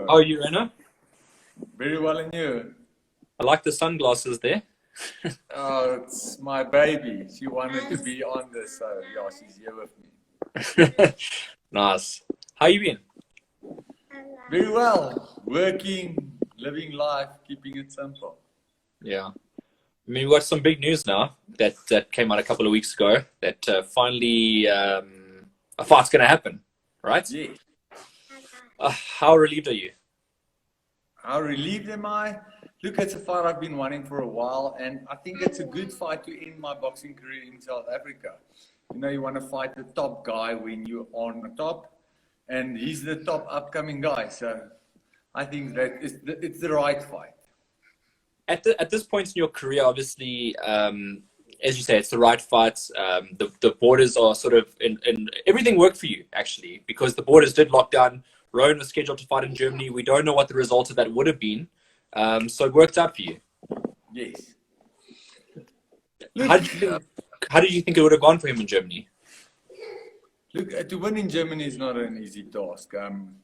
How are you, Ryno? Very well, and you? I like the sunglasses there. Oh, it's my baby. She wanted to be on this, so yeah, she's here with me. Nice. How you been? Very well. Working, living life, keeping it simple. Yeah. I mean, we've got some big news now that came out a couple of weeks ago that finally a fight's going to happen, right? Yeah. How relieved are you? How relieved am I? Look, it's a fight I've been wanting for a while, and I think it's a good fight to end my boxing career in South Africa. You know, you want to fight the top guy when you're on the top, and he's the top upcoming guy. So I think that it's the right fight. At this point in your career, obviously, as you say, it's the right fight. The borders are sort of in everything worked for you actually because the borders did lock down. Rowan was scheduled to fight in Germany. We don't know what the result of that would have been, so it worked out for you. Yes. How did you think it would have gone for him in Germany? Look, to win in Germany is not an easy task.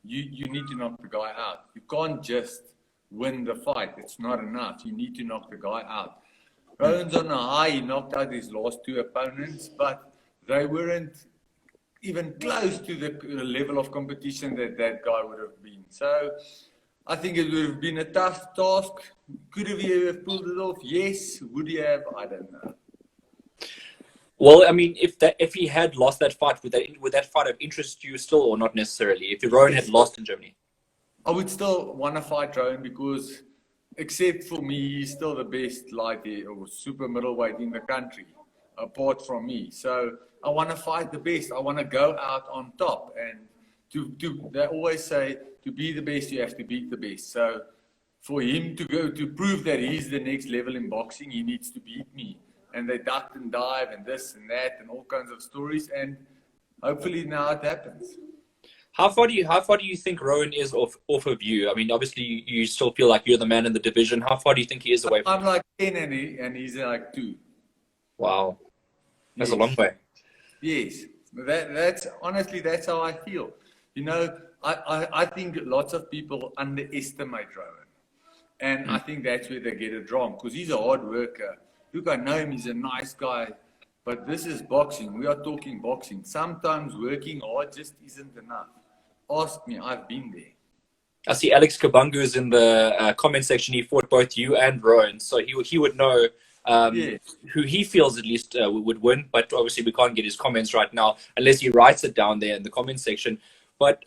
You need to knock the guy out. You can't just win the fight. It's not enough. You need to knock the guy out. Rowan's on a high. He knocked out his last two opponents, but they weren't even close to the level of competition that guy would have been. So I think it would have been a tough task. Could have he have pulled it off? Yes. Would he have? I don't know. Well, I mean, if he had lost that fight, would that fight have interested you still, or not necessarily? If Rowan had lost in Germany, I would still want to fight Rowan because, except for me, he's still the best light or super middleweight in the country, apart from me. So I want to fight the best. I want to go out on top. And they always say, to be the best, you have to beat the best. So for him to prove that he's the next level in boxing, he needs to beat me. And they ducked and dive and this and that and all kinds of stories. And hopefully now it happens. How far do you think Rowan is off of you? I mean, obviously you still feel like you're the man in the division. How far do you think he is away from I'm like 10 and he's like 2. Wow. That's a long way. Yes. That's honestly, that's how I feel. You know, I think lots of people underestimate Rowan. And I think that's where they get it wrong because he's a hard worker. Look, I know him, he's a nice guy. But this is boxing. We are talking boxing. Sometimes working hard just isn't enough. Ask me, I've been there. I see Alex Kabangu is in the comment section. He fought both you and Rowan, so he would know who he feels at least would win. But obviously we can't get his comments right now unless he writes it down there in the comment section. But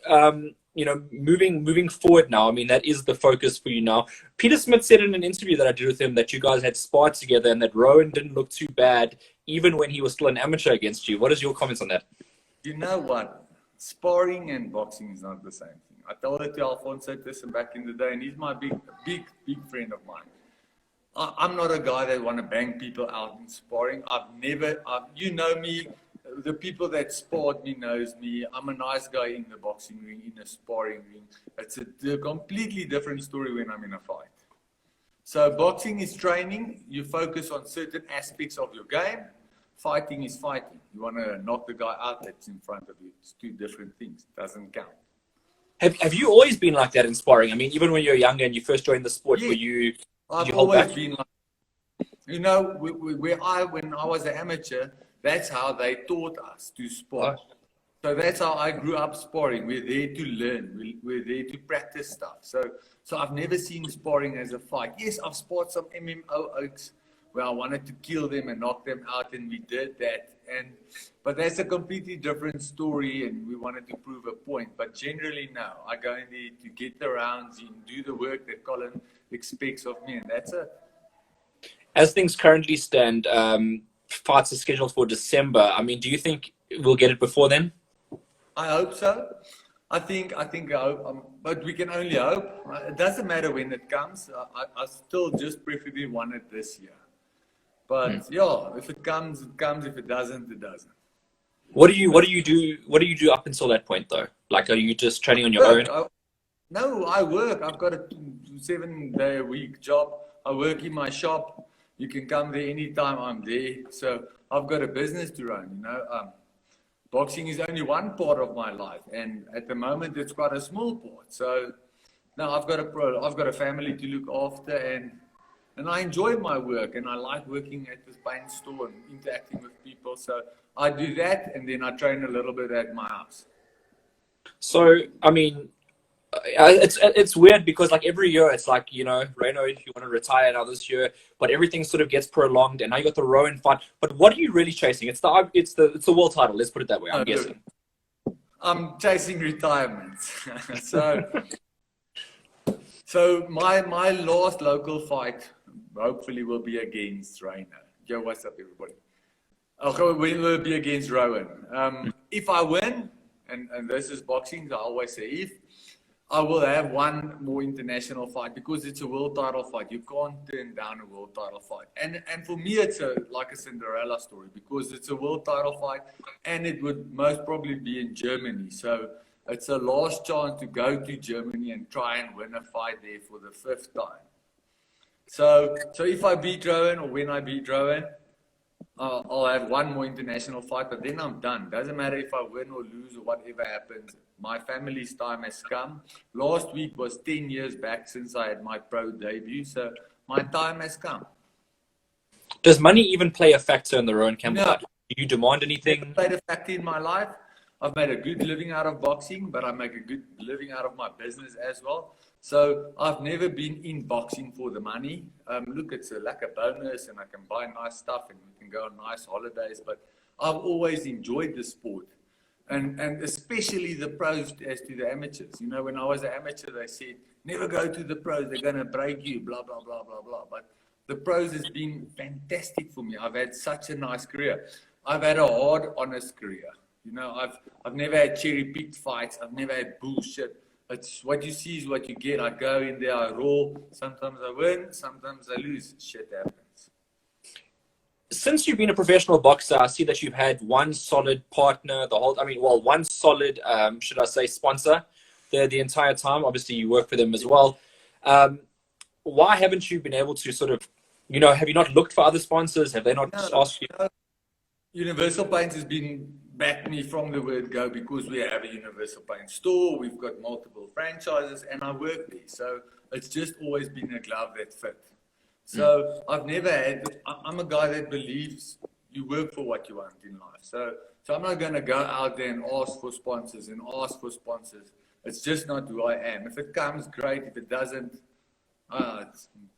you know, moving forward now, I mean, that is the focus for you now. Peter Smith said in an interview that I did with him that you guys had sparred together and that Rowan didn't look too bad even when he was still an amateur against you. What is your comments on that? You know what? Sparring and boxing is not the same thing. I told it to Alfonso Thyssen back in the day, and he's my big friend of mine. I'm not a guy that want to bang people out in sparring. You know me, the people that sparred me knows me. I'm a nice guy in the boxing ring, in a sparring ring. It's a completely different story when I'm in a fight. So boxing is training. You focus on certain aspects of your game. Fighting is fighting. You want to knock the guy out that's in front of you. It's two different things. It doesn't count. Have you always been like that in sparring? I mean, even when you were younger and you first joined the sport, Yeah. I've hold always back? been like, you know, when I was an amateur, that's how they taught us to spar. Oh. So that's how I grew up sparring. We're there to learn. We're there to practice stuff. So I've never seen sparring as a fight. Yes, I've sparred some MMO oaks where I wanted to kill them and knock them out, and we did that. But that's a completely different story, and we wanted to prove a point. But generally, no. I go in there to get the rounds and do the work that Colin expects of me, and that's it. As things currently stand, fights are scheduled for December. I mean, do you think we'll get it before then? I hope so. I think I hope, but we can only hope. It doesn't matter when it comes. I still just preferably want it this year. But yeah, if it comes, it comes. If it doesn't, it doesn't. What do you do up until that point though? Like, are you just training on your own? No, I work. I've got a 7-day-a-week job. I work in my shop. You can come there anytime I'm there. So I've got a business to run. You know, boxing is only one part of my life, and at the moment it's quite a small part. So no, I've got a family to look after, and I enjoy my work, and I like working at this paint store and interacting with people. So I do that, and then I train a little bit at my house. So, I mean, it's weird because like every year it's like, you know, Ryno, if you want to retire now this year, but everything sort of gets prolonged, and now you got the Rowan fight. But what are you really chasing? It's the world title. Let's put it that way. I'm guessing. I'm chasing retirement. So my last local fight hopefully will be against Ryno. Yo, what's up, everybody? Will be against Rowan. If I win, and this is boxing, I always say if, I will have one more international fight because it's a world title fight. You can't turn down a world title fight. And for me, it's like a Cinderella story because it's a world title fight and it would most probably be in Germany. So it's a last chance to go to Germany and try and win a fight there for the 5th time. So if I beat Rowan or when I beat Rowan, I'll have one more international fight, but then I'm done. Doesn't matter if I win or lose or whatever happens. My family's time has come. Last week was 10 years back since I had my pro debut, so my time has come. Does money even play a factor in the Rowan Campbell No. fight? Do you demand anything? It's played a factor in my life. I've made a good living out of boxing, but I make a good living out of my business as well. So I've never been in boxing for the money. Look, it's like a bonus and I can buy nice stuff and we can go on nice holidays, but I've always enjoyed the sport. And especially the pros as to the amateurs. You know, when I was an amateur, they said, never go to the pros, they're going to break you, blah, blah, blah, blah, blah. But the pros has been fantastic for me. I've had such a nice career. I've had a hard, honest career. You know, I've never had cherry-picked fights. I've never had bullshit. It's what you see is what you get. I go in there, I roll. Sometimes I win, sometimes I lose. Shit happens. Since you've been a professional boxer, I see that you've had one solid partner, one solid, should I say, sponsor the entire time. Obviously, you work for them as well. Why haven't you been able to sort of, you know, have you not looked for other sponsors? Have they not asked you? Universal Paints has been backed me from the word go because we have a Universal Paint store. We've got multiple franchises and I work there. So it's just always been a glove that fit. So I've never had, I'm a guy that believes you work for what you want in life. So I'm not going to go out there and ask for sponsors. It's just not who I am. If it comes, great. If it doesn't,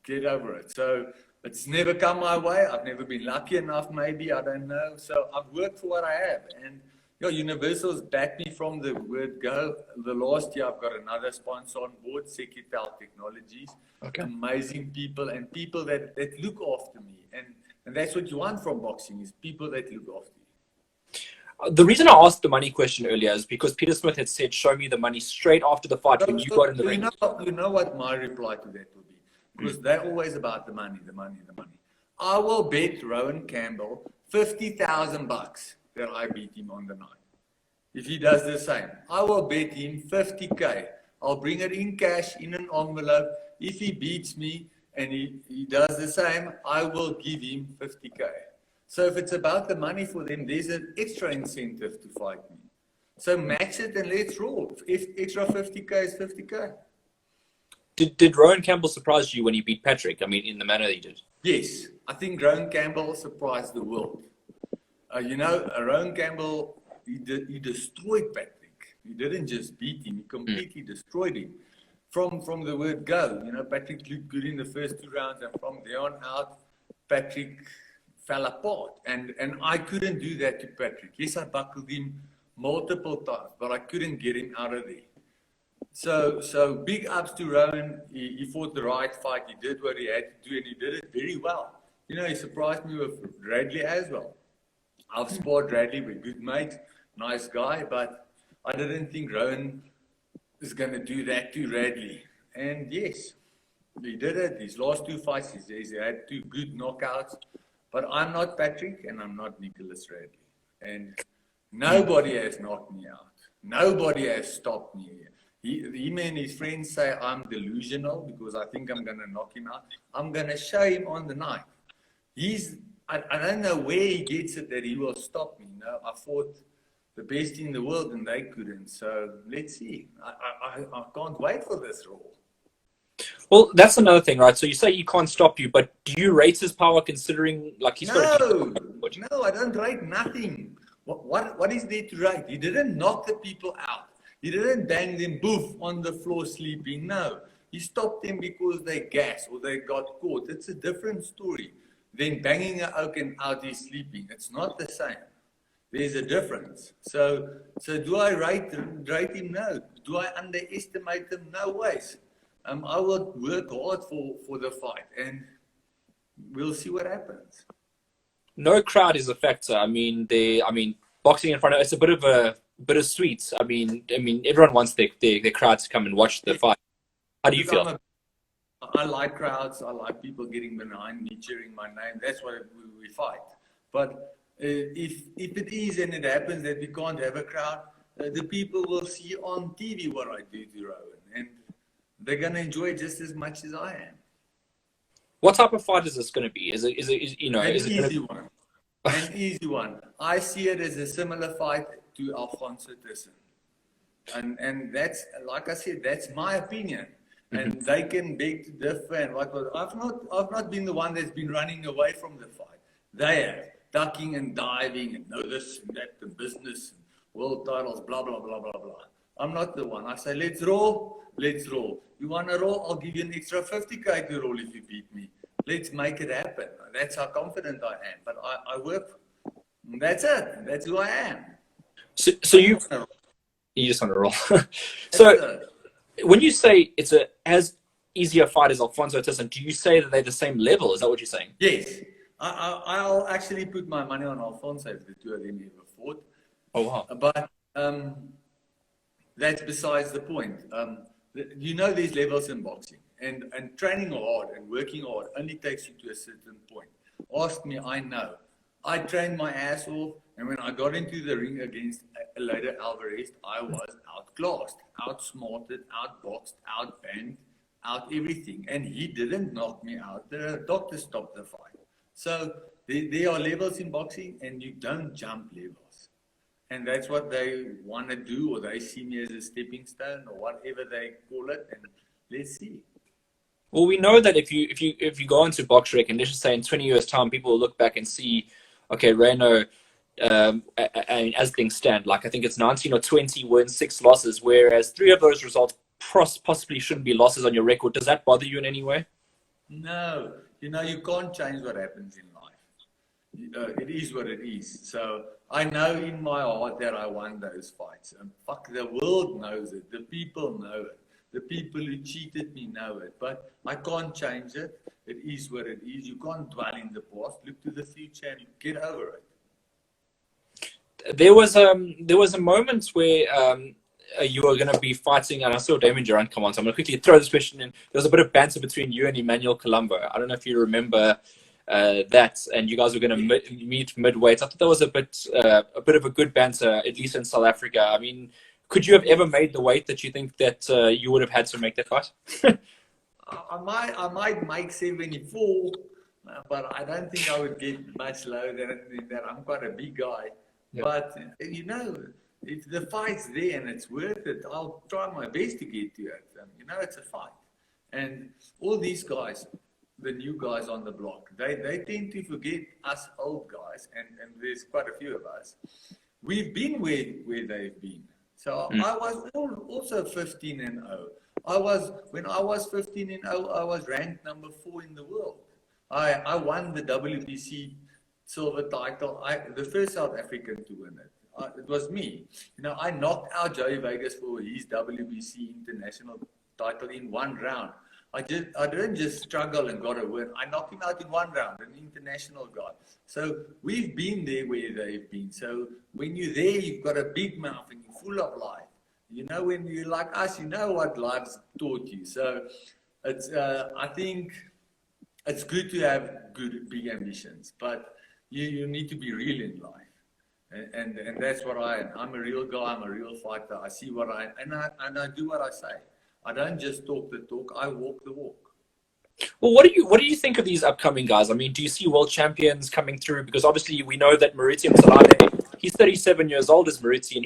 get over it. So it's never come my way. I've never been lucky enough, maybe. I don't know. So I've worked for what I have. And Universal's backed me from the word go. The last year, I've got another sponsor on board, Sekitel Technologies. Okay. Amazing people and people that look after me. And that's what you want from boxing is people that look after you. The reason I asked the money question earlier is because Peter Smith had said, show me the money straight after the fight when you got in the ring. You know what my reply to that will be? Because they're always about the money, the money, the money. I will bet Rowan Campbell $50,000 that I beat him on the night. If he does the same, I will bet him 50K. I'll bring it in cash, in an envelope. If he beats me and he does the same, I will give him 50K. So if it's about the money for them, there's an extra incentive to fight me. So match it and let's roll. If extra 50K is 50K. Did Rowan Campbell surprise you when he beat Patrick? I mean, in the manner he did. Yes, I think Rowan Campbell surprised the world. Rowan Campbell, he destroyed Patrick. He didn't just beat him; he completely destroyed him. From the word go, Patrick looked good in the first 2 rounds, and from there on out, Patrick fell apart. And I couldn't do that to Patrick. Yes, I buckled him multiple times, but I couldn't get him out of there. So big ups to Rowan. He fought the right fight. He did what he had to do, and he did it very well. He surprised me with Radley as well. I've sparred Radley, we're good mates, nice guy, but I didn't think Rowan is going to do that to Radley. And yes, he did it. His last 2 fights, he had 2 good knockouts. But I'm not Patrick, and I'm not Nicholas Radley. And nobody has knocked me out. Nobody has stopped me. Him and his friends say I'm delusional because I think I'm going to knock him out. I'm going to show him on the night. I don't know where he gets it that he will stop me. I fought the best in the world and they couldn't. So let's see. I can't wait for this role. Well, that's another thing, right? So you say he can't stop you, but do you rate his power considering like he's got No, no, I don't rate nothing. What is there to rate? He didn't knock the people out. He didn't bang them boof on the floor sleeping. No, he stopped them because they gassed or they got caught. It's a different story than banging an oak and out he's sleeping. It's not the same. There's a difference. So do I rate him? No. Do I underestimate him? No ways. I will work hard for the fight, and we'll see what happens. No crowd is a factor. I mean, boxing in front of it's a bit of a bittersweet. I mean, everyone wants their crowd to come and watch the fight. How do you feel? I like crowds. I like people getting behind me, cheering my name. That's why we fight. But if it is and it happens that we can't have a crowd, the people will see on TV what I do to Rowan, and they're gonna enjoy it just as much as I am. What type of fight is this going to be? Is it An easy one. I see it as a similar fight to Alfonso Thyssen. And that's, like I said, that's my opinion. And they can beg to differ and what. I've not been the one that's been running away from the fight. They have, ducking and diving and this and that and business and world titles, blah, blah, blah, blah, blah. I'm not the one. I say, let's roll. You want to roll? I'll give you an extra 50K to roll if you beat me. Let's make it happen. That's how confident I am. But I work. That's it. That's who I am. So you just want to roll. So when you say it's as easy a fight as Alfonso Thyssen, do you say that they're the same level? Is that what you're saying? Yes. I'll actually put my money on Alfonso if the two of them ever fought. Oh, wow. But that's besides the point. There's levels in boxing. And training hard and working hard only takes you to a certain point. Ask me, I know. I trained my ass off, and when I got into the ring against later Alvarez, I was outclassed, outsmarted, outboxed, outbanged, out everything. And he didn't knock me out. The doctor stopped the fight. So there are levels in boxing, and you don't jump levels. And that's what they want to do, or they see me as a stepping stone, or whatever they call it. And let's see. Well, we know that if you go into BoxRec and let's just say in 20 years' time, people will look back and see, okay, Ryno, as things stand, like I think it's 19 or 20 wins, 6 losses, whereas 3 of those results possibly shouldn't be losses on your record. Does that bother you in any way? No. You can't change what happens in life. It is what it is. So I know in my heart that I won those fights. And the world knows it. The people know it. The people who cheated me know it, but I can't change it. It is what it is. You can't dwell in the past. Look to the future and get over it. There was a moment where you were going to be fighting, and I saw Damien Durant come on, so I'm going to quickly throw this question in. There was a bit of banter between you and Emmanuel Colombo. I don't know if you remember that, and you guys were going to meet midweight. I thought that was a bit of a good banter, at least in South Africa. I mean, could you have ever made the weight that you think that you would have had to make that fight? I might make 74, but I don't think I would get much lower than that. I'm quite a big guy. Yeah. But, if the fight's there and it's worth it, I'll try my best to get to it. It's a fight. And all these guys, the new guys on the block, they tend to forget us old guys, and there's quite a few of us. We've been where they've been. So I was also 15-0. When I was 15-0, I was ranked number 4 in the world. I won the WBC silver title. The first South African to win it. It was me. I knocked out Joey Vegas for his WBC international title in 1 round. I didn't just struggle and got a win. I knocked him out in 1 round, an international guy. So we've been there where they've been. So when you're there, you've got a big mouth and you're full of life. When you're like us, you know what life's taught you. So it's I think it's good to have big ambitions, but you need to be real in life. And that's what I am. I'm a real guy. I'm a real fighter. I see what I do what I say. I don't just talk the talk. I walk the walk. Well, what do you think of these upcoming guys? I mean, do you see world champions coming through? Because obviously we know that Mauricio Msalane, he's 37 years old as Mauricio, and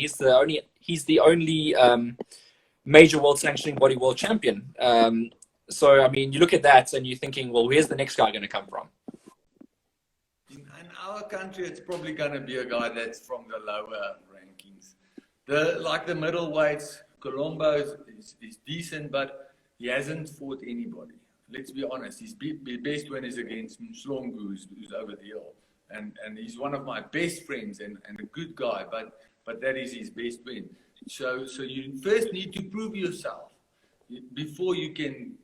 he's the only major world sanctioning body world champion. So, I mean, you look at that and you're thinking, well, where's the next guy going to come from? In our country, it's probably going to be a guy that's from the lower rankings. The middleweights, Colombo is decent, but he hasn't fought anybody. Let's be honest. His best win is against Mslongu, who's over the hill. And he's one of my best friends and a good guy, but that is his best win. So you first need to prove yourself before you can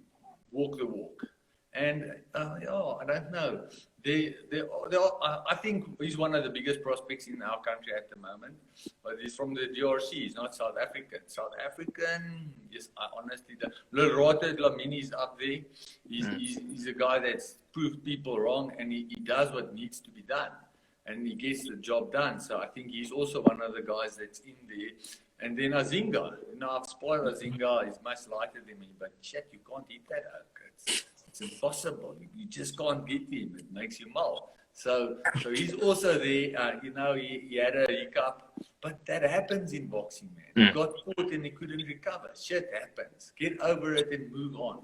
walk the walk. And I don't know. I think he's one of the biggest prospects in our country at the moment. But he's from the DRC. He's not South African. South African, yes, I honestly don't. Lerote Dlamini's up there. He's a guy that's proved people wrong, and he does what needs to be done. And he gets the job done. So I think he's also one of the guys that's in there. And then Azinga. I've spoiled Azinga. He's much lighter than me. But shit, you can't eat that oak. It's impossible. You just can't get him. It makes you mal. So he's also there. He had a hiccup. But that happens in boxing, man. He got caught and he couldn't recover. Shit happens. Get over it and move on.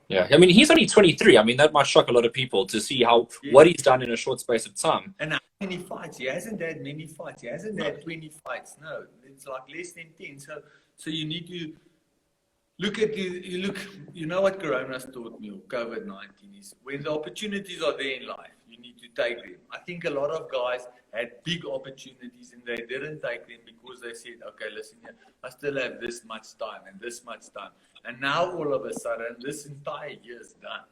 Yeah, I mean, he's only 23. I mean, that might shock a lot of people to see what he's done in a short space of time. And how many fights? He hasn't had many fights. He hasn't had 20 fights. No, it's like less than 10. So you need to look at you know what Corona's taught me, or COVID-19, is when the opportunities are there in life, you need to take them. I think a lot of guys had big opportunities and they didn't take them because they said, okay, listen here, I still have this much time and this much time. And now all of a sudden, this entire year is done.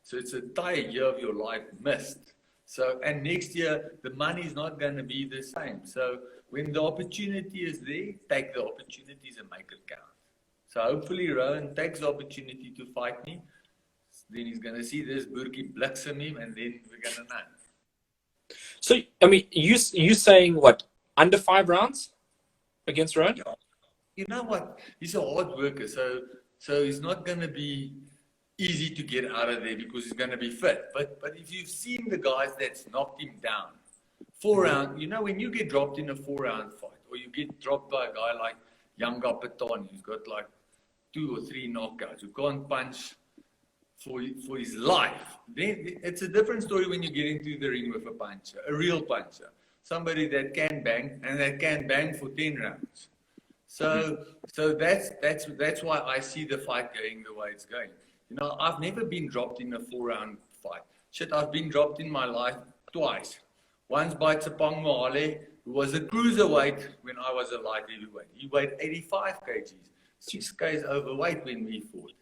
So it's an entire year of your life missed. So, and next year, the money is not going to be the same. So when the opportunity is there, take the opportunities and make it count. So hopefully Rowan takes the opportunity to fight me. Then he's going to see this Burki blitzing him, and then we're going to know. So, I mean, you saying what, under 5 rounds against Rowan? You know what? He's a hard worker, so he's not going to be easy to get out of there because he's going to be fit. But if you've seen the guys that's knocked him down, 4 rounds, when you get dropped in a 4-round fight, or you get dropped by a guy like Yanga Patani, who's got like 2 or 3 knockouts, who can't punch for his life, then it's a different story when you get into the ring with a puncher, a real puncher, somebody that can bang and that can bang for 10 rounds. So that's why I see the fight going the way it's going. I've never been dropped in a 4-round fight. Shit, I've been dropped in my life twice. Once by Tsapang Mohale, who was a cruiserweight when I was a light heavyweight. He weighed 85 kgs, 6 kgs overweight when we fought.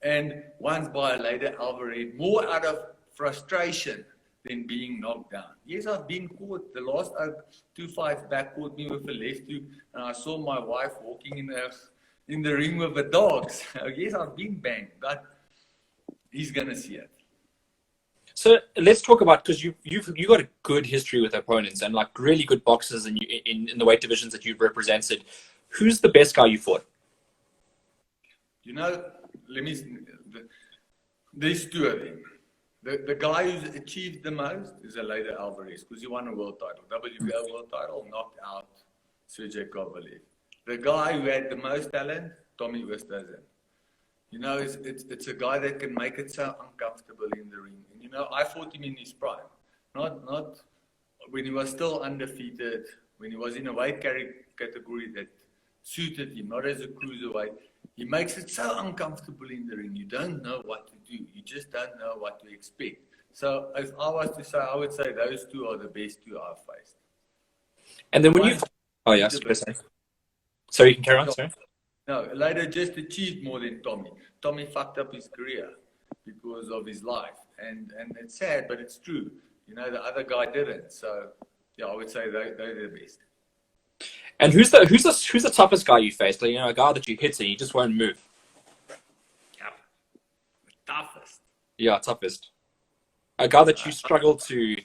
And once by a lady Alvarez, more out of frustration than being knocked down. Yes, I've been caught. The last 2 fights back caught me with a left hook, and I saw my wife walking in the ring with the dogs. Yes, I've been banged, but he's gonna see it. So let's talk about, because you've got a good history with opponents and like really good boxers in the weight divisions that you've represented. Who's the best guy you fought? There's 2 of them. The guy who's achieved the most is Aleida Alvarez, because he won a world title, WBO world title, knocked out Sergey Kovalev. The guy who had the most talent, Tommy Oosthuizen. It's a guy that can make it so uncomfortable in the ring. And I fought him in his prime, not when he was still undefeated, when he was in a weight category that suited him, not as a cruiserweight. He makes it so uncomfortable in the ring. You don't know what to do. You just don't know what to expect. So if I was to say, I would say those 2 are the best 2 I've faced. And then oh yeah, sorry, you can carry on. Sorry. No, Aleida just achieved more than Tommy. Tommy fucked up his career because of his life, and it's sad, but it's true. The other guy didn't. So yeah, I would say they're the best. And who's the toughest guy you faced? Like, a guy that you hit and he just won't move. Yeah. Toughest. Yeah, toughest. A guy that you struggled to.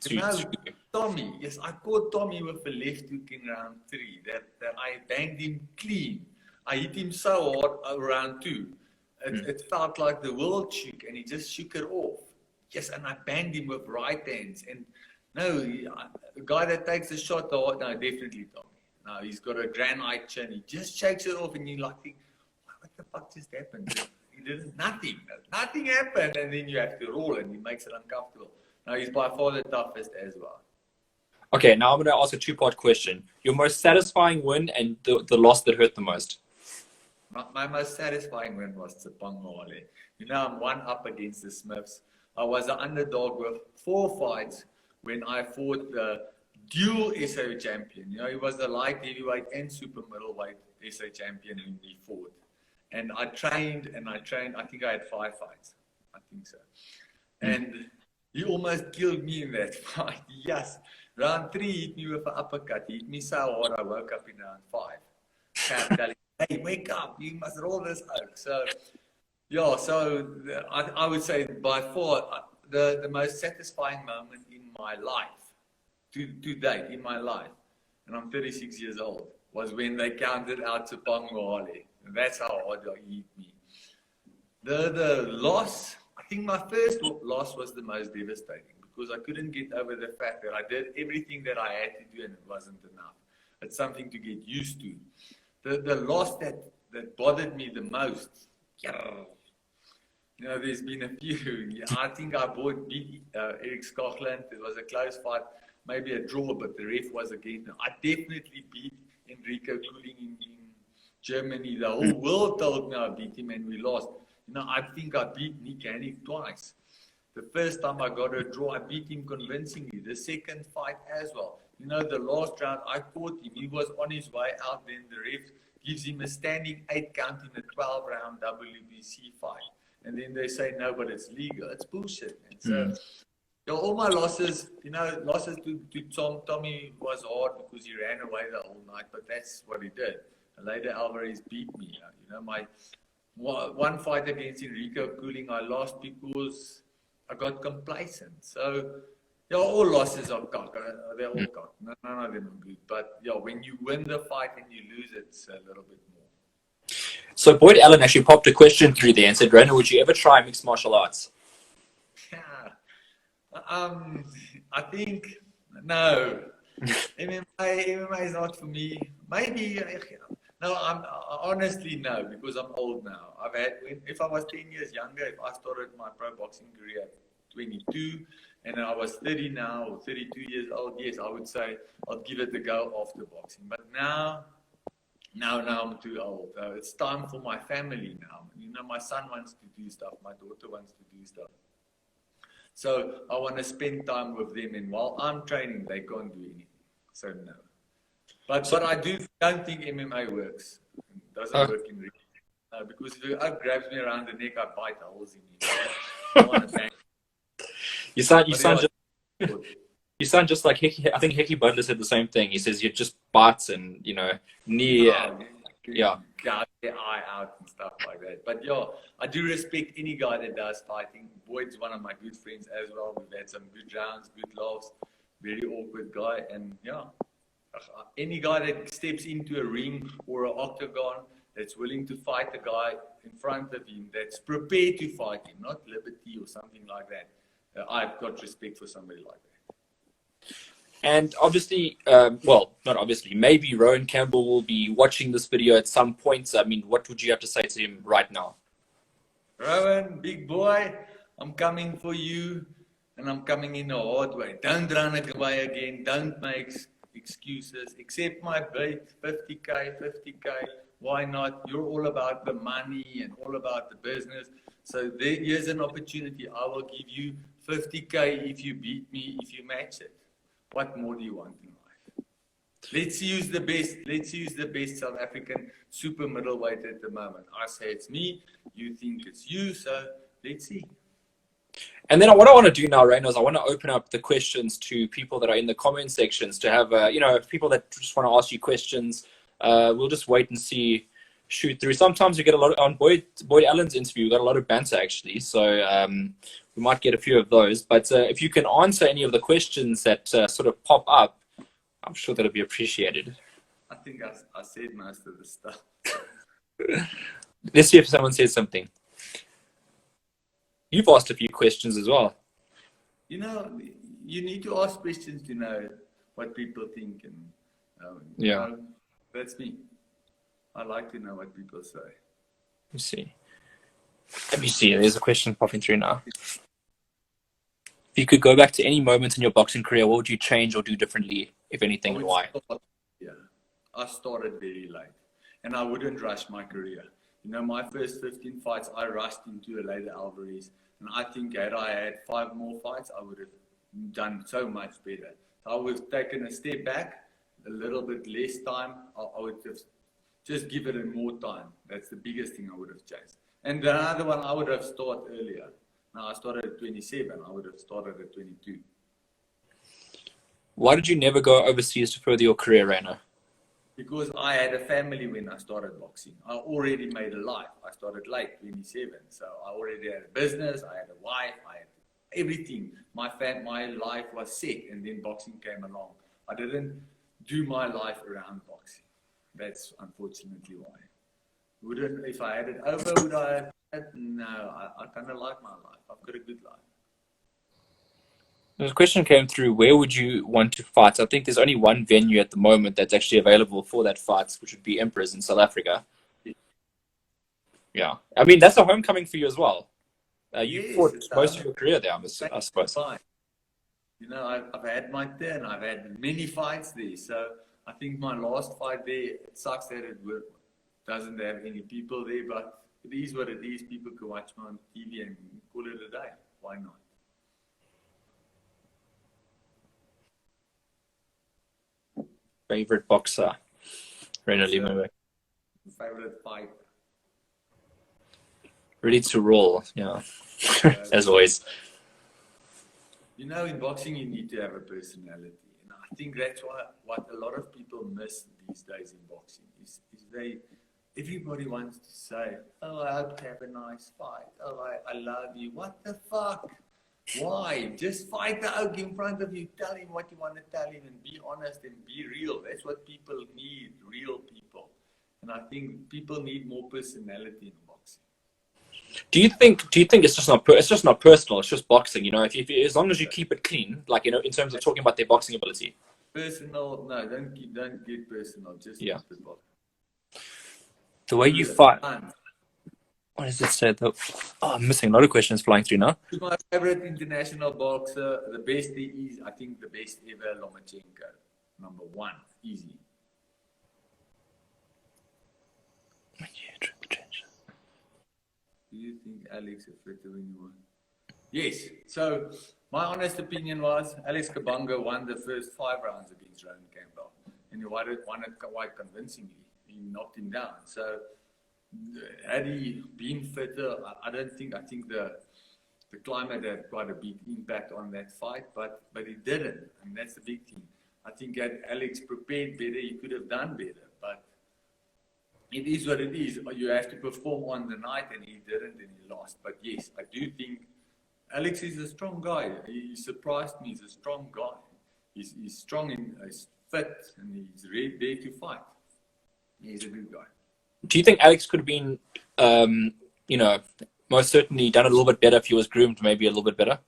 Tommy. Yes, I caught Tommy with a left hook in round 3. That I banged him clean. I hit him so hard round 2. It felt like the world shook, and he just shook it off. Yes, and I banged him with right hands. And no, the guy that takes the shot, no, definitely Tommy. No, he's got a granite chin. He just shakes it off, and you're like, what the fuck just happened? didn't. Nothing happened, and then you have to roll, and he makes it uncomfortable. Now he's by far the toughest as well. Okay, now I'm going to ask a two-part question. Your most satisfying win and the loss that hurt the most. My most satisfying win was Tsepang Mawale. You know, I'm one up against the Smiths. I was an underdog with 4 fights when I fought the dual SA champion. You know, he was the light heavyweight and super middleweight SA champion when he fought. And I trained and I trained. I think I had 5 fights. I think so. And he almost killed me in that fight. Yes. Round 3, he hit me with an uppercut. He hit me so hard I woke up in round 5. Kept telling me, hey, wake up. You must roll this out. So, yeah, so I would say by far the most satisfying moment in my life, to date in my life, and I'm 36 years old, was when they counted out Tsepang Mawale. That's how hard he hit me. The loss, I think my first loss was the most devastating because I couldn't get over the fact that I did everything that I had to do and it wasn't enough. It's something to get used to. The loss that bothered me the most, you know, there's been a few. I think I beat Eric Skoglund. It was a close fight, maybe a draw, but the ref was against me. I definitely beat Enrico Cooling in Germany. The whole world told me I beat him and we lost. You know, I think I beat Nick Hannick twice. The first time I got a draw, I beat him convincingly. The second fight as well. You know, the last round, I caught him. He was on his way out. Then the ref gives him a standing 8 count in a 12-round WBC fight. And then they say, no, but it's legal. It's bullshit, man. So, you know, all my losses, you know, losses to Tommy was hard because he ran away the whole night. But that's what he did. And later, Alvarez beat me. You know, my one fight against Enrico Cooling, I lost because I got complacent. So, yeah, all losses are cock. They're all cock. None of them are good. But, yeah, when you win the fight and you lose, it's a little bit more. So Boyd Allen actually popped a question through there and said, Ryno, would you ever try mixed martial arts? Yeah. I think, no. MMA is not for me. Maybe, no, honestly, no, because I'm old now. If I was 10 years younger, if I started my pro boxing career at 22 and I was 30 now or 32 years old, yes, I would say I'll give it a go after boxing. But now I'm too old. It's time for my family now. You know, my son wants to do stuff. My daughter wants to do stuff. So I want to spend time with them. And while I'm training, they can't do anything. So no. But I don't think MMA works. It doesn't work in real life. Because if it grabs me around the neck, I bite holes in me. I want to bang. You sound just like Hickey. I think Hickey Butler said the same thing. He says you just bites and, you know, yeah. Gouge their eye out and stuff like that. But yeah, I do respect any guy that does fighting. Boyd's one of my good friends as well. We've had some good rounds, good laughs. Very awkward guy. And yeah, any guy that steps into a ring or an octagon that's willing to fight a guy in front of him, that's prepared to fight him, not liberty or something like that. I've got respect for somebody like that. And obviously, well, not obviously, maybe Rowan Campbell will be watching this video at some point. I mean, what would you have to say to him right now? Rowan, big boy, I'm coming for you, and I'm coming in a hard way. Don't run away again. Don't make excuses. Accept my bait, 50K. Why not? You're all about the money and all about the business. So here's an opportunity. I will give you 50K if you beat me, if you match it. What more do you want in life? Let's use the best. Let's use the best South African super middleweight at the moment. I say it's me. You think it's you. So let's see. And then what I want to do now, Ryno, is I want to open up the questions to people that are in the comment sections to have, you know, people that just want to ask you questions. We'll just wait and see, shoot through. Sometimes we get a lot on Boyd Allen's interview. We got a lot of banter actually, so we might get a few of those. But if you can answer any of the questions that sort of pop up, I'm sure that'll be appreciated. I think I said most of the stuff. Let's see if someone says something. You've asked a few questions as well. You know, you need to ask questions to know what people think, and yeah, you know, that's me. I like to know what people say. Let's see. Let me see. There's a question popping through now. If you could go back to any moment in your boxing career, what would you change or do differently, if anything, and why? I started very late, and I wouldn't rush my career. You know, my first 15 fights, I rushed into a later Alvarez, and I think had I had 5 more fights, I would have done so much better. So I would have taken a step back, a little bit less time. I would have just given it more time. That's the biggest thing I would have changed. And the other one, I would have started earlier. Now I started at 27. I would have started at 22. Why did you never go overseas to further your career, Ryno? Because I had a family when I started boxing. I already made a life. I started late, 27. So I already had a business. I had a wife. I had everything. My life was set, and then boxing came along. I didn't do my life around boxing. That's unfortunately why. If I had it over, would I have had? No, I kind of like my life. I've got a good life. There's a question came through, where would you want to fight? I think there's only one venue at the moment that's actually available for that fight, which would be Emperors in South Africa. Yeah. I mean, that's a homecoming for you as well. You fought most of your career there, I suppose. You know, I've had my turn. I've had many fights there. So I think my last fight there, it sucks that it doesn't have any people there, but it is what it is. People can watch me on TV and call it a day. Why not? Favorite boxer, Ryno Liebenberg. Favorite fight. Ready to roll, yeah. As always. You know, in boxing, you need to have a personality. And I think that's what a lot of people miss these days in boxing is everybody wants to say, oh, I hope to have a nice fight. Oh, I love you. What the fuck? Why? Just fight the oak in front of you. Tell him what you want to tell him and be honest and be real. That's what people need, real people. And I think people need more personality in boxing. Do you think it's just not personal, it's just boxing, you know, if as long as you keep it clean, like, you know, in terms of talking about their boxing ability. Personal, no, don't get personal, just keep it boxing. The way you fight. What does it say though? Oh, I'm missing a lot of questions flying through now. My favorite international boxer, the best is, I think the best ever, Lomachenko. Number 1, easy. Do you think Alex is fit to win one? Yes. So my honest opinion was Alex Kabanga won the first 5 rounds against Rowan Campbell, and he won it quite convincingly. He knocked him down. So had he been fitter, I think the climate had quite a big impact on that fight, but he didn't, and that's the big thing. I think had Alex prepared better, he could have done better, but it is what it is. You have to perform on the night, and he didn't, and he lost. But yes, I do think Alex is a strong guy. He surprised me. He's a strong guy. He's strong and he's fit, and he's ready to fight. He's a good guy. Do you think Alex could have been, you know, most certainly done a little bit better if he was groomed maybe a little bit better?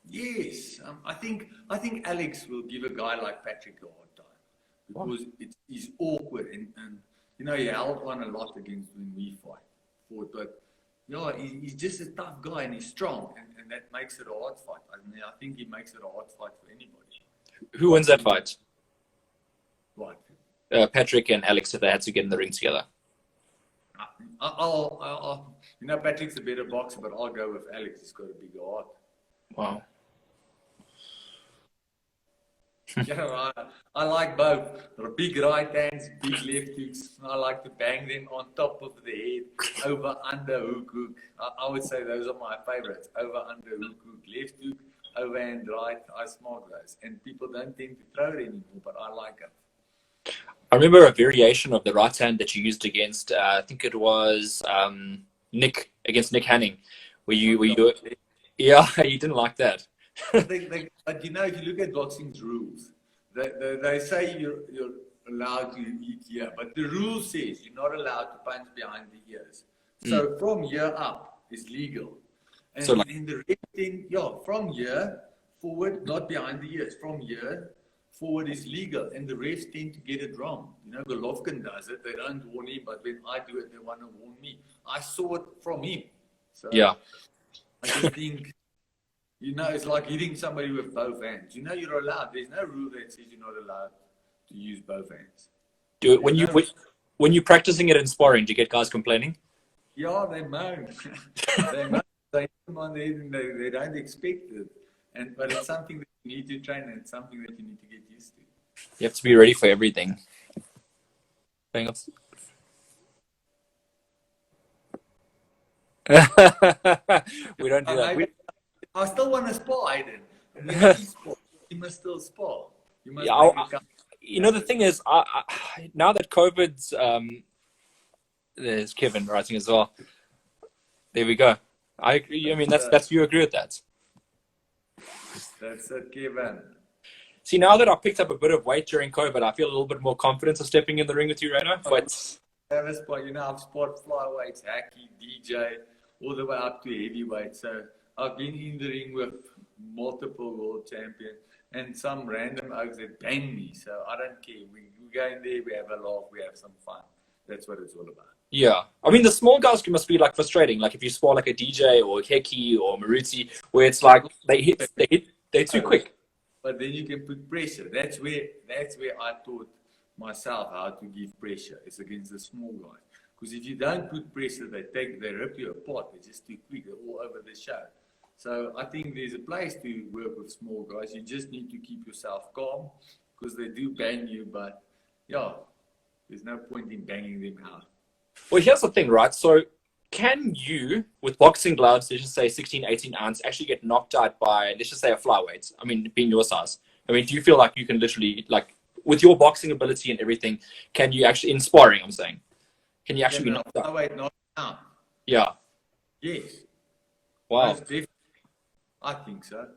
Yes, I think Alex will give a guy like Patrick a hard time because it's awkward and you know, he held on a lot against when we fought, but yeah, he's just a tough guy and he's strong and that makes it a hard fight. I mean, I think he makes it a hard fight for anybody. Who wins that fight? What? Patrick and Alex, if they had to get in the ring together. I'll you know, Patrick's a better boxer, but I'll go with Alex. He's got a bigger heart. Wow. Yeah, I like both. Big right hands, big left hooks. I like to bang them on top of the head, over, under, hook. I would say those are my favorites. Over, under, hook, left hook, overhand, right. I smoke those. And people don't tend to throw it anymore, but I like it. I remember a variation of the right hand that you used against, I think it was Nick Hanning, where you yeah, you didn't like that. But you know, if you look at boxing's rules, they say you're allowed to eat here, but the rule says you're not allowed to punch behind the ears. So from here up is legal. And so in the red thing, yeah, from here forward, not behind the ears, from here forward is legal, and the refs tend to get it wrong. You know, Golovkin does it; they don't warn him, but when I do it, they want to warn me. I saw it from him, so Yeah. I just think, you know, it's like hitting somebody with both hands. You know, you're allowed. There's no rule that says you're not allowed to use both hands. Do it when you're practicing it in sparring. Do you get guys complaining? Yeah, they moan. They moan. They hit them on the head and they don't expect it. But it's something that you need to train, and it's something that you need to get used to. You have to be ready for everything. We don't do that. I still want to spar, Aiden. You must still spar. You must you know, the thing is, now that COVID's, there's Kevin writing as well. There we go. I agree. I mean, that's you agree with that. That's it, Kevin. See, now that I picked up a bit of weight during COVID, I feel a little bit more confident of stepping in the ring with you, Ryno. But you know, I've sparred flyweights, hacky, DJ, all the way up to heavyweight. So I've been in the ring with multiple world champions and some random oaks that bang me. So I don't care. We go in there, we have a laugh, we have some fun. That's what it's all about. Yeah. I mean, the small guys must be like frustrating. Like if you spar like a DJ or a Heki or Maruti, where it's like they're too quick. But then you can put pressure. That's where I taught myself how to give pressure. It's against the small guys. Because if you don't put pressure, they rip you apart. They're just too quick. They're all over the show. So I think there's a place to work with small guys. You just need to keep yourself calm because they do bang you. But yeah, there's no point in banging them out. Well, here's the thing, right? So can you, with boxing gloves, let's just say 16, 18 ounce, actually get knocked out by, let's just say, a flyweight? I mean, being your size. I mean, do you feel like you can literally, like, with your boxing ability and everything, can you actually, in sparring, I'm saying, can you actually be knocked out? Flyweight knocked out? Yeah. Yes. Wow. Most definitely. I think so.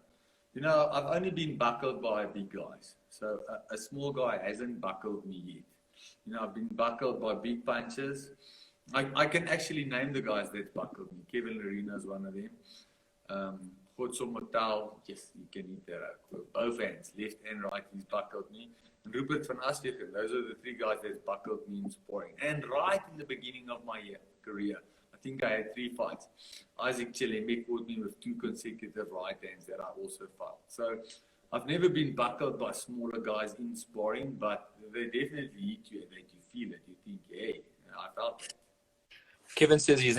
You know, I've only been buckled by big guys. So a small guy hasn't buckled me yet. You know, I've been buckled by big punches. I can actually name the guys that buckled me. Kevin Ryno is one of them. Khotso Motal, yes, you can eat that out. With both hands, left and right, he's buckled me. And Rupert van Astegen, those are the three guys that buckled me in sparring. And right in the beginning of my career, I think I had 3 fights. Isaac Chilembe caught me with 2 consecutive right hands that I also fought. So I've never been buckled by smaller guys in sparring, but they definitely hit you and make you feel it. You think, hey, I felt it. Kevin says he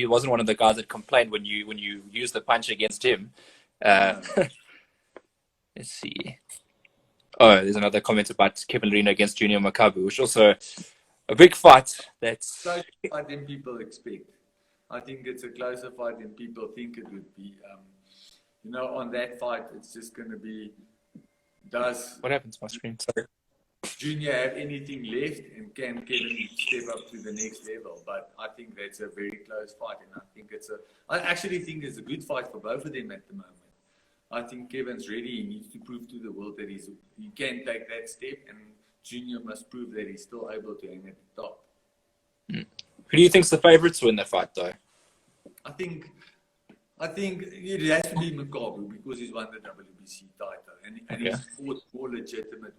wasn't one of the guys that complained when you used the punch against him. Let's see. Oh, there's another comment about Kevin Ryno against Junior Makabu, which also a big fight. That's closer fight than people expect. I think it's a closer fight than people think it would be. You know, on that fight, it's just going to be, what happened to my screen? Sorry. Junior have anything left, and can Kevin step up to the next level? But I think that's a very close fight, and I actually think it's a good fight for both of them at the moment. I think Kevin's ready. He needs to prove to the world that he can take that step, and Junior must prove that he's still able to aim at the top. Who do you think's the favourites to win the fight, though? I think it has to be Makabu because he's won the WBC title and he's fought more legitimate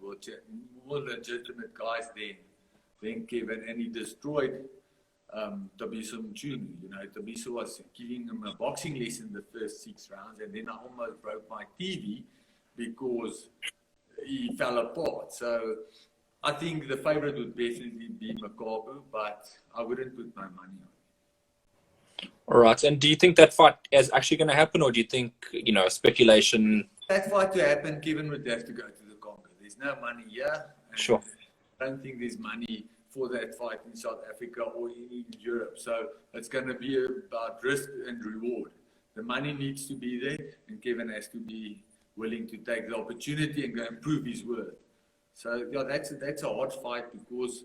guys than Kevin, and he destroyed Tabiso Mchunu. You know, Tabiso was giving him a boxing lesson the first 6 rounds, and then I almost broke my TV because he fell apart. So I think the favourite would definitely be Makabu, but I wouldn't put my money on it. All right. And do you think that fight is actually going to happen, or do you think, you know, speculation? That fight to happen, Kevin would have to go to the Congo. There's no money here. Sure. I don't think there's money for that fight in South Africa or in Europe. So it's going to be about risk and reward. The money needs to be there, and Kevin has to be willing to take the opportunity and go and prove his worth. So yeah, that's a hard fight because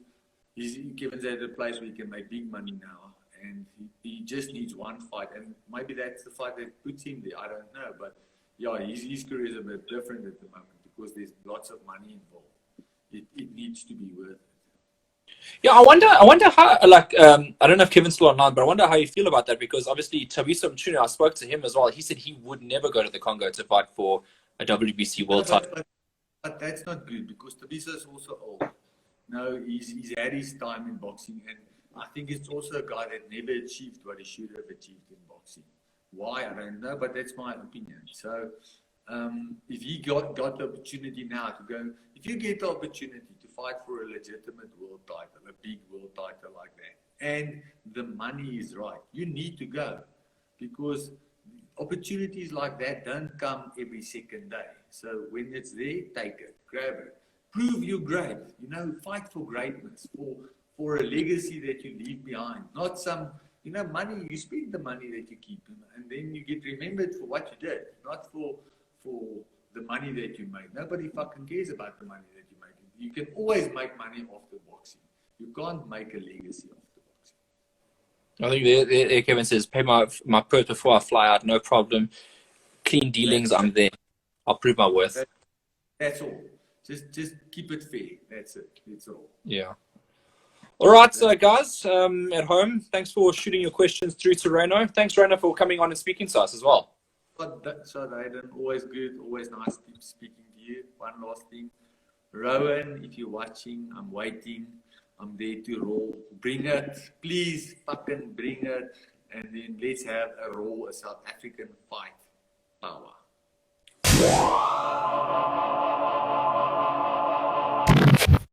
Kevin's at a place where he can make big money now, and he just needs one fight, and maybe that's the fight that puts him there. I don't know, but yeah, his career is a bit different at the moment because there's lots of money involved. It needs to be worth it. Yeah, I wonder how, like, I don't know if Kevin's still online, but I wonder how you feel about that, because obviously Tabiso Mchunu, I spoke to him as well. He said he would never go to the Congo to fight for a WBC world title. But that's not good because Tabisa is also old. No, he's had his time in boxing, and I think it's also a guy that never achieved what he should have achieved in boxing. Why, I don't know, but that's my opinion. So if he got the opportunity now to go, if you get the opportunity to fight for a legitimate world title, a big world title like that, and the money is right, you need to go because opportunities like that don't come every second day. So when it's there, take it, grab it, prove you're great. You know, fight for greatness, for a legacy that you leave behind, not some. You know, money, you spend the money that you keep, and then you get remembered for what you did, not for the money that you made. Nobody fucking cares about the money that you make. You can always make money after boxing. You can't make a legacy after boxing. I think there Kevin says, pay my purse before I fly out, no problem. Clean dealings, I'm there. I'll prove my worth. That's all. Just keep it fair. That's it. That's all. Yeah. All right, so guys at home, thanks for shooting your questions through to Ryno. Thanks, Ryno, for coming on and speaking to us as well. So, Aiden, always good, always nice speaking to you. One last thing. Rowan, if you're watching, I'm waiting. I'm there to roll. Bring it. Please fucking bring it. And then let's have a South African fight power.